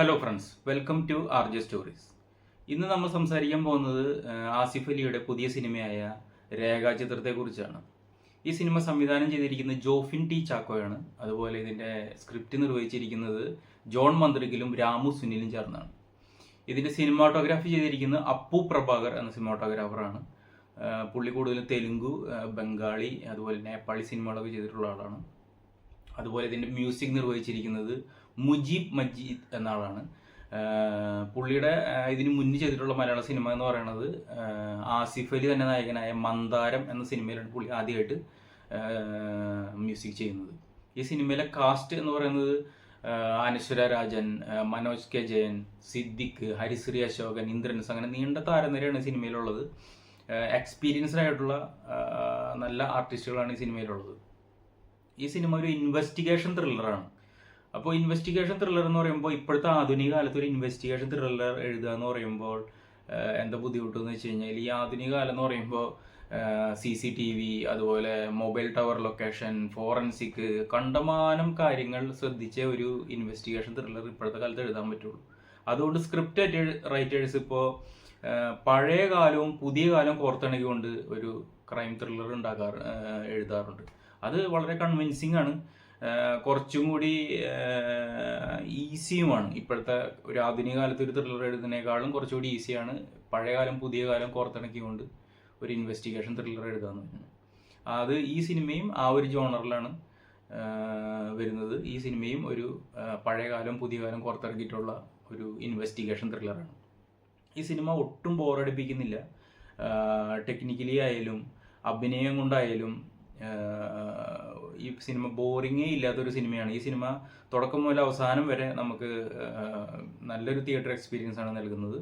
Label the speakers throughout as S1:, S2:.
S1: Hello friends, welcome to R J stories. ഇന്ന് നമ്മൾ സംസാരിക്കാൻ പോകുന്നത് ആസിഫ് അലിയുടെ പുതിയ സിനിമയായ രേഖാചിത്രത്തെക്കുറിച്ചാണ്. ഈ സിനിമ സംവിധാനം ചെയ്തിരിക്കുന്നത് ജോഫിൻ ടി ചാക്കോയാണ്. അതുപോലെ ഇതിൻ്റെ സ്ക്രിപ്റ്റ് നിർവഹിച്ചിരിക്കുന്നത് ജോൺ മന്ത്രിക്കലും രാമു സുനിലും ചേർന്നാണ്. ഇതിൻ്റെ സിനിമാറ്റോഗ്രാഫി ചെയ്തിരിക്കുന്നത് അപ്പു പ്രഭാകർ എന്ന സിനിമാറ്റോഗ്രാഫറാണ്. പുള്ളി കൂടുതലും തെലുങ്കു, ബംഗാളി, അതുപോലെ നേപ്പാളി സിനിമകളൊക്കെ ചെയ്തിട്ടുള്ള ആളാണ്. അതുപോലെ ഇതിൻ്റെ മ്യൂസിക് നിർവഹിച്ചിരിക്കുന്നത് മുജീബ് മജീദ് എന്ന ആളാണ്. പുള്ളിയുടെ ഇതിന് മുന്നേ ചെയ്തിട്ടുള്ള മലയാള സിനിമ എന്ന് പറയുന്നത് ആസിഫ് അലി തന്നെ നായകനായ മന്ദാരം എന്ന സിനിമയിലാണ് പുള്ളി ആദ്യമായിട്ട് മ്യൂസിക് ചെയ്യുന്നത്. ഈ സിനിമയിലെ കാസ്റ്റ് എന്ന് പറയുന്നത് അനശ്വര രാജൻ, മനോജ് കെ ജയൻ, സിദ്ദിഖ്, ഹരിശ്രീ അശോകൻ, ഇന്ദ്രൻസ്, അങ്ങനെ നീണ്ട താരനിരയാണ് സിനിമയിലുള്ളത്. എക്സ്പീരിയൻസ്ഡ് ആയിട്ടുള്ള നല്ല ആർട്ടിസ്റ്റുകളാണ് ഈ സിനിമയിലുള്ളത്. ഈ സിനിമ ഒരു ഇൻവെസ്റ്റിഗേഷൻ ത്രില്ലറാണ്. അപ്പോൾ ഇൻവെസ്റ്റിഗേഷൻ ത്രില്ലർ എന്ന് പറയുമ്പോൾ ഇപ്പോഴത്തെ ആധുനിക കാലത്ത് ഒരു ഇൻവെസ്റ്റിഗേഷൻ ത്രില്ലർ എഴുതുക എന്ന് പറയുമ്പോൾ എന്താ ബുദ്ധിമുട്ടെന്ന് വെച്ച് കഴിഞ്ഞാൽ, ഈ ആധുനിക കാലം എന്ന് പറയുമ്പോൾ CCTV, അതുപോലെ മൊബൈൽ ടവർ ലൊക്കേഷൻ, ഫോറൻസിക്, കണ്ടമാനം കാര്യങ്ങൾ ശ്രദ്ധിച്ച ഒരു ഇൻവെസ്റ്റിഗേഷൻ ത്രില്ലർ ഇപ്പോഴത്തെ കാലത്ത് എഴുതാൻ പറ്റുള്ളൂ. അതുകൊണ്ട് സ്ക്രിപ്റ്റ് റൈറ്റേഴ്സ് ഇപ്പോൾ പഴയ കാലവും പുതിയ കാലവും കോർത്തിണക്കിക്കൊണ്ട് ഒരു ക്രൈം ത്രില്ലർ എഴുതാറുണ്ട്. അത് വളരെ കൺവിൻസിങ് ആണ്, കുറച്ചും കൂടി ഈസിയുമാണ്. ഇപ്പോഴത്തെ ഒരു ആധുനിക കാലത്ത് ഒരു ത്രില്ലർ എഴുതുന്നതിനേക്കാളും കുറച്ചുകൂടി ഈസിയാണ് പഴയ കാലം പുതിയ കാലം കോർത്തിണക്കിക്കൊണ്ട് ഒരു ഇൻവെസ്റ്റിഗേഷൻ ത്രില്ലർ എഴുതാന്ന് പറയുന്നത്. അത് ഈ സിനിമയും ആ ഒരു ജോണറിലാണ് വരുന്നത്. ഈ സിനിമയും ഒരു പഴയ കാലം പുതിയ കാലം കോർത്തിറക്കിയിട്ടുള്ള ഒരു ഇൻവെസ്റ്റിഗേഷൻ ത്രില്ലറാണ്. ഈ സിനിമ ഒട്ടും ബോറടിപ്പിക്കുന്നില്ല. ടെക്നിക്കലി ആയാലും അഭിനയം കൊണ്ടായാലും ഈ സിനിമ ബോറിങ്ങേ ഇല്ലാത്തൊരു സിനിമയാണ്. ഈ സിനിമ തുടക്കം മുതൽ അവസാനം വരെ നമുക്ക് നല്ലൊരു തിയേറ്റർ എക്സ്പീരിയൻസ് ആണ് നൽകുന്നത്.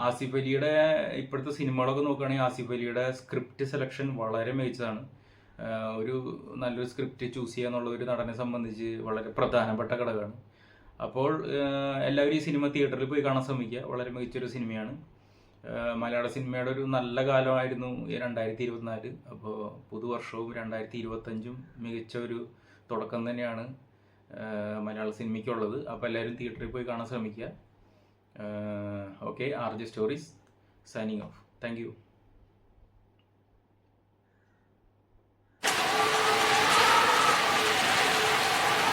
S1: ആസിഫ് അലിയുടെ ഇപ്പോഴത്തെ സിനിമകളൊക്കെ നോക്കുകയാണെങ്കിൽ ആസിഫ് അലിയുടെ സ്ക്രിപ്റ്റ് സെലക്ഷൻ വളരെ മികച്ചതാണ്. ഒരു നല്ലൊരു സ്ക്രിപ്റ്റ് ചൂസ് ചെയ്യുക എന്നുള്ള ഒരു നടനെ സംബന്ധിച്ച് വളരെ പ്രധാനപ്പെട്ട ഘടകമാണ്. അപ്പോൾ എല്ലാവരും ഈ സിനിമ തിയേറ്ററിൽ പോയി കാണാൻ ശ്രമിക്കുക. വളരെ മികച്ചൊരു സിനിമയാണ്. മലയാള സിനിമയുടെ ഒരു നല്ല കാലമായിരുന്നു 2024. അപ്പോൾ പുതുവർഷവും 2025 മികച്ച ഒരു തുടക്കം തന്നെയാണ് മലയാള സിനിമയ്ക്കുള്ളത്. അപ്പോൾ എല്ലാവരും തിയേറ്ററിൽ പോയി കാണാൻ ശ്രമിക്കുക. Okay, R J stories signing off. Thank U.